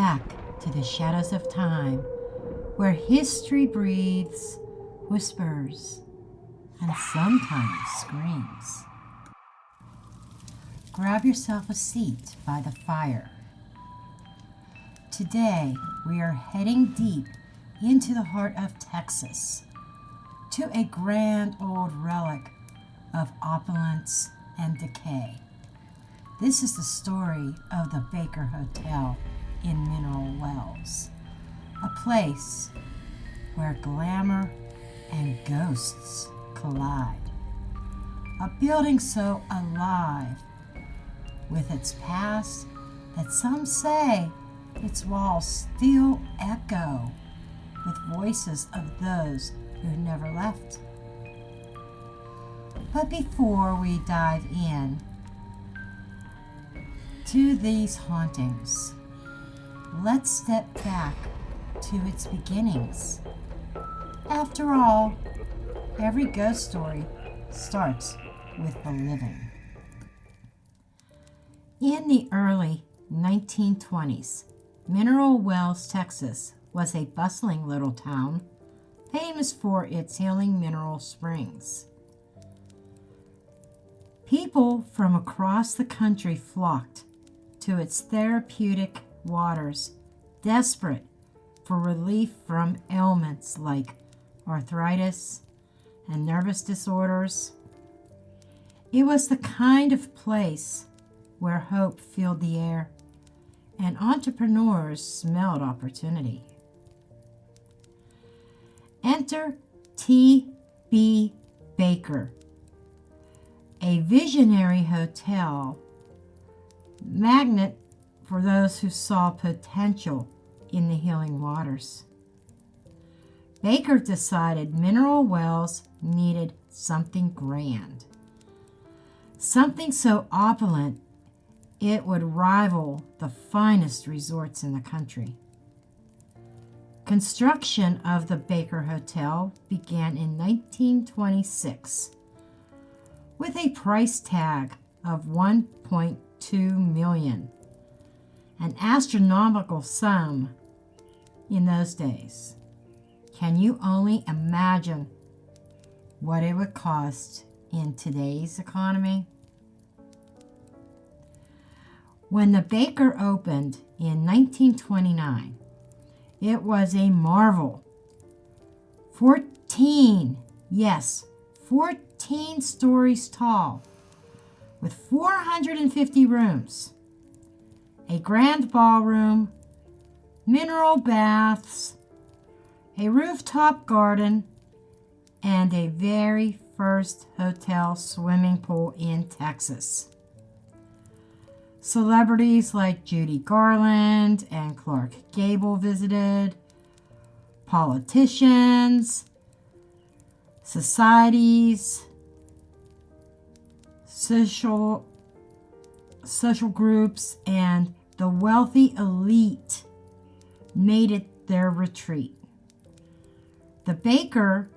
back to the shadows of time, where history breathes, whispers, and sometimes screams. Grab yourself a seat by the fire. Today, we are heading deep into the heart of Texas, to a grand old relic of opulence and decay. This is the story of the Baker Hotel in Mineral Wells, a place where glamour and ghosts collide. A building so alive with its past that some say its walls still echo with voices of those who never left. But before we dive in to these hauntings, let's step back to its beginnings. After all, every ghost story starts with the living. In the early 1920s, Mineral Wells, Texas was a bustling little town famous for its healing mineral springs. People from across the country flocked to its therapeutic waters, desperate for relief from ailments like arthritis and nervous disorders. It was the kind of place where hope filled the air and entrepreneurs smelled opportunity. Enter T.B. Baker, a visionary hotel magnet for those who saw potential in the healing waters. Baker decided Mineral Wells needed something grand, something so opulent it would rival the finest resorts in the country. Construction of the Baker Hotel began in 1926 with a price tag of $1.2 million, an astronomical sum in those days. Can you only imagine what it would cost in today's economy? When the Baker opened in 1929, it was a marvel. 14 stories tall, with 450 rooms, a grand ballroom, mineral baths, a rooftop garden, and a very first hotel swimming pool in Texas. Celebrities like Judy Garland and Clark Gable visited, politicians, societies, social groups, and the wealthy elite made it their retreat. The Baker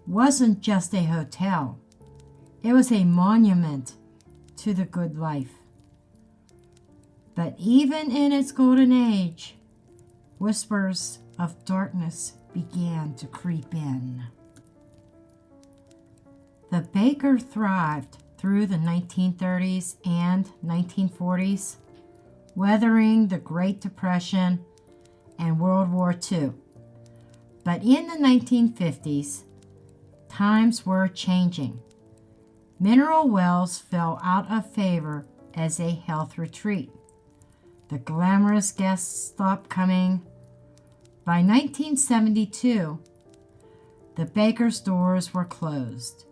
wasn't just a hotel. It was a monument to the good life. But even in its golden age, whispers of darkness began to creep in. The Baker thrived through the 1930s and 1940s, weathering the Great Depression and World War II. But in the 1950s, times were changing. Mineral Wells fell out of favor as a health retreat. The glamorous guests stopped coming. By 1972, the Baker's doors were closed,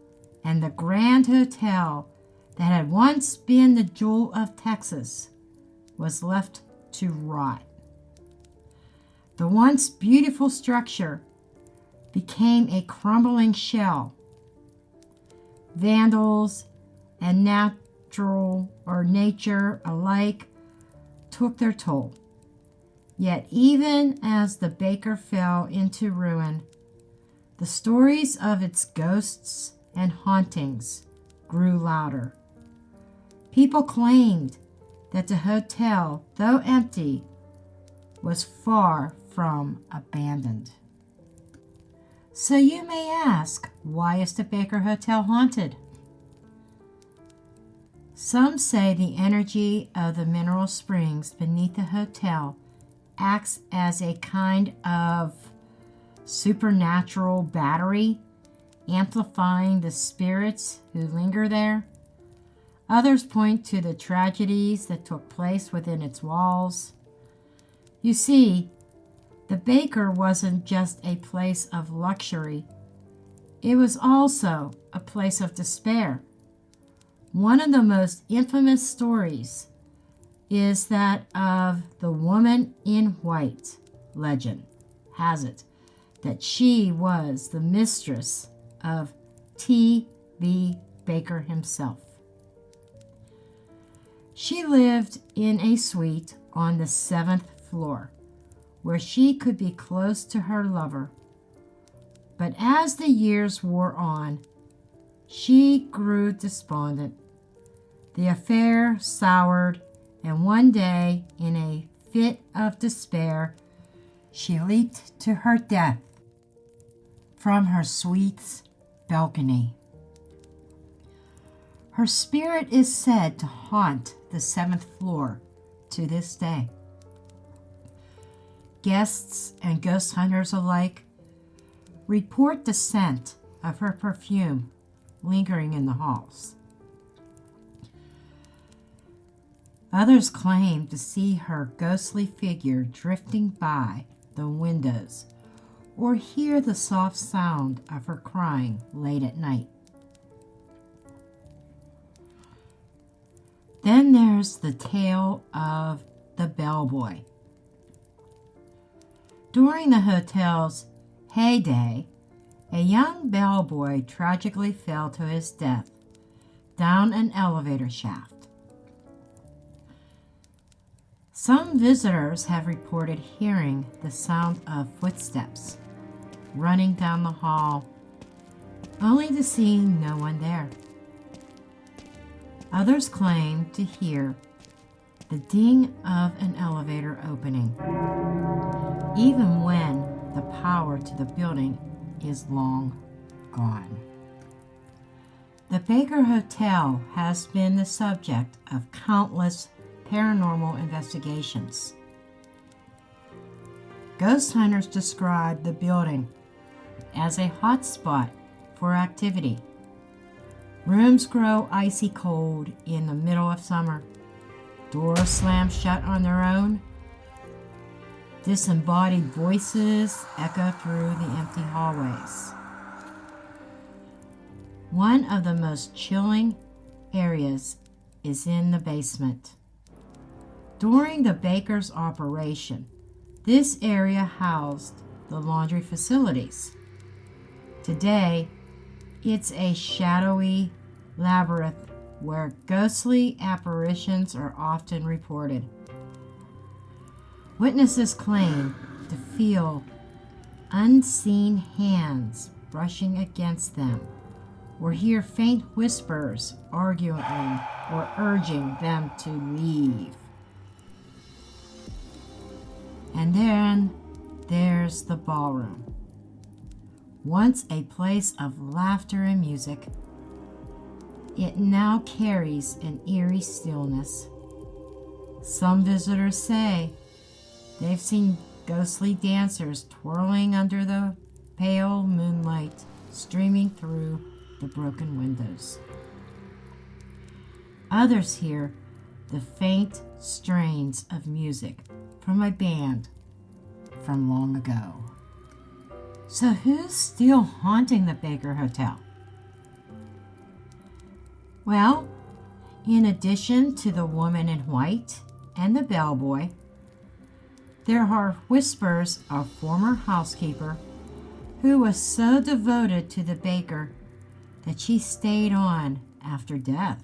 and the Grand Hotel that had once been the jewel of Texas was left to rot. The once beautiful structure became a crumbling shell. Vandals and nature alike took their toll. Yet even as the Baker fell into ruin, the stories of its ghosts and hauntings grew louder. People claimed that the hotel, though empty, was far from abandoned. So you may ask, why is the Baker Hotel haunted? Some say the energy of the mineral springs beneath the hotel acts as a kind of supernatural battery, amplifying the spirits who linger there. Others point to the tragedies that took place within its walls. You see, the Baker wasn't just a place of luxury, it was also a place of despair. One of the most infamous stories is that of the woman in white. Legend has it that she was the mistress of T.B. Baker himself. She lived in a suite on the 7th floor, where she could be close to her lover. But as the years wore on, she grew despondent. The affair soured, and one day, in a fit of despair, she leaped to her death from her suite's balcony. Her spirit is said to haunt the 7th floor to this day. Guests and ghost hunters alike report the scent of her perfume lingering in the halls. Others claim to see her ghostly figure drifting by the windows or hear the soft sound of her crying late at night. Then there's the tale of the bellboy. During the hotel's heyday, a young bellboy tragically fell to his death down an elevator shaft. Some visitors have reported hearing the sound of footsteps running down the hall, only to see no one there. Others claim to hear the ding of an elevator opening, even when the power to the building is long gone. The Baker Hotel has been the subject of countless paranormal investigations. Ghost hunters describe the building as a hotspot for activity. Rooms grow icy cold in the middle of summer. Doors slam shut on their own. Disembodied voices echo through the empty hallways. One of the most chilling areas is in the basement. During the Baker's operation, this area housed the laundry facilities. Today, it's a shadowy labyrinth where ghostly apparitions are often reported. Witnesses claim to feel unseen hands brushing against them, or hear faint whispers arguing or urging them to leave. And then there's the ballroom. Once a place of laughter and music, it now carries an eerie stillness. Some visitors say they've seen ghostly dancers twirling under the pale moonlight streaming through the broken windows. Others hear the faint strains of music from a band from long ago. So who's still haunting the Baker Hotel? Well, in addition to the woman in white and the bellboy, there are whispers of former housekeeper who was so devoted to the Baker that she stayed on after death.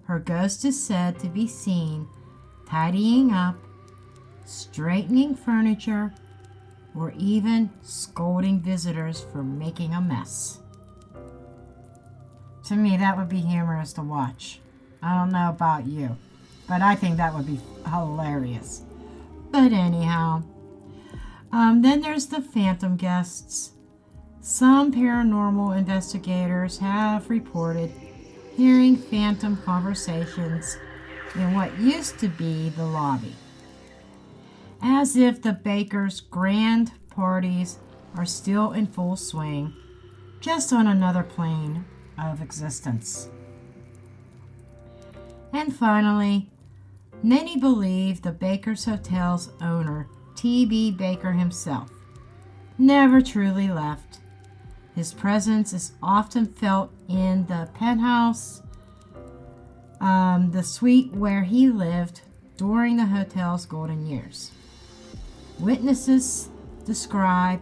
Her ghost is said to be seen tidying up, straightening furniture, or even scolding visitors for making a mess. To me, that would be humorous to watch. I don't know about you, but I think that would be hilarious. But anyhow, then there's the phantom guests. Some paranormal investigators have reported hearing phantom conversations in what used to be the lobby, as if the Bakers' grand parties are still in full swing, just on another plane of existence. And finally, many believe the Baker's Hotel's owner, T.B. Baker himself, never truly left. His presence is often felt in the penthouse, the suite where he lived during the hotel's golden years. Witnesses describe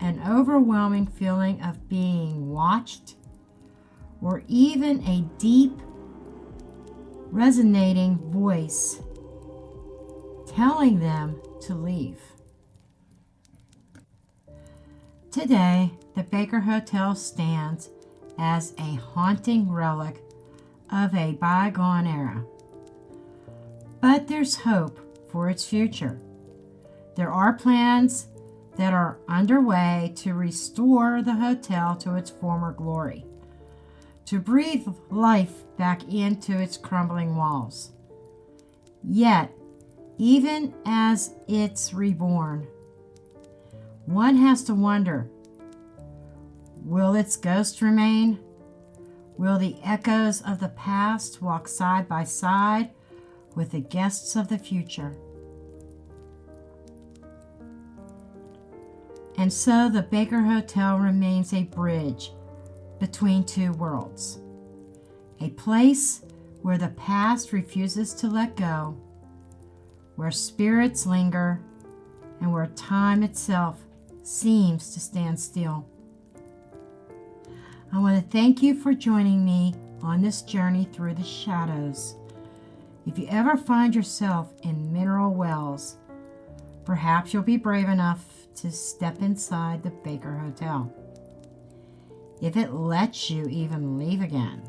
an overwhelming feeling of being watched, or even a deep, resonating voice telling them to leave. Today, the Baker Hotel stands as a haunting relic of a bygone era. But there's hope for its future. There are plans that are underway to restore the hotel to its former glory, to breathe life back into its crumbling walls. Yet, even as it's reborn, one has to wonder, will its ghost remain? Will the echoes of the past walk side by side with the guests of the future? And so the Baker Hotel remains a bridge between two worlds, a place where the past refuses to let go, where spirits linger, and where time itself seems to stand still. I want to thank you for joining me on this journey through the shadows. If you ever find yourself in mineral wells, perhaps you'll be brave enough to step inside the Baker Hotel, if it lets you even leave again.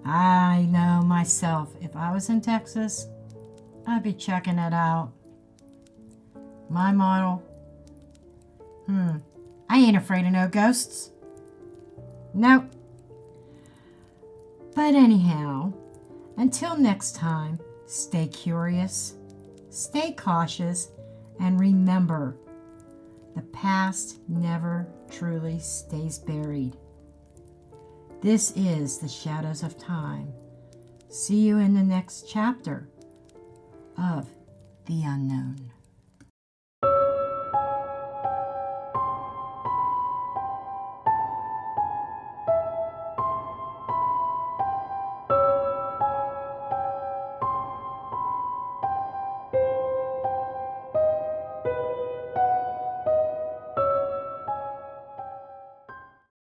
I know myself, if I was in Texas, I'd be checking it out. My model, I ain't afraid of no ghosts. Nope. But anyhow, until next time, stay curious, stay cautious, and remember, the past never truly stays buried. This is the Shadows of Time. See you in the next chapter of The Unknown.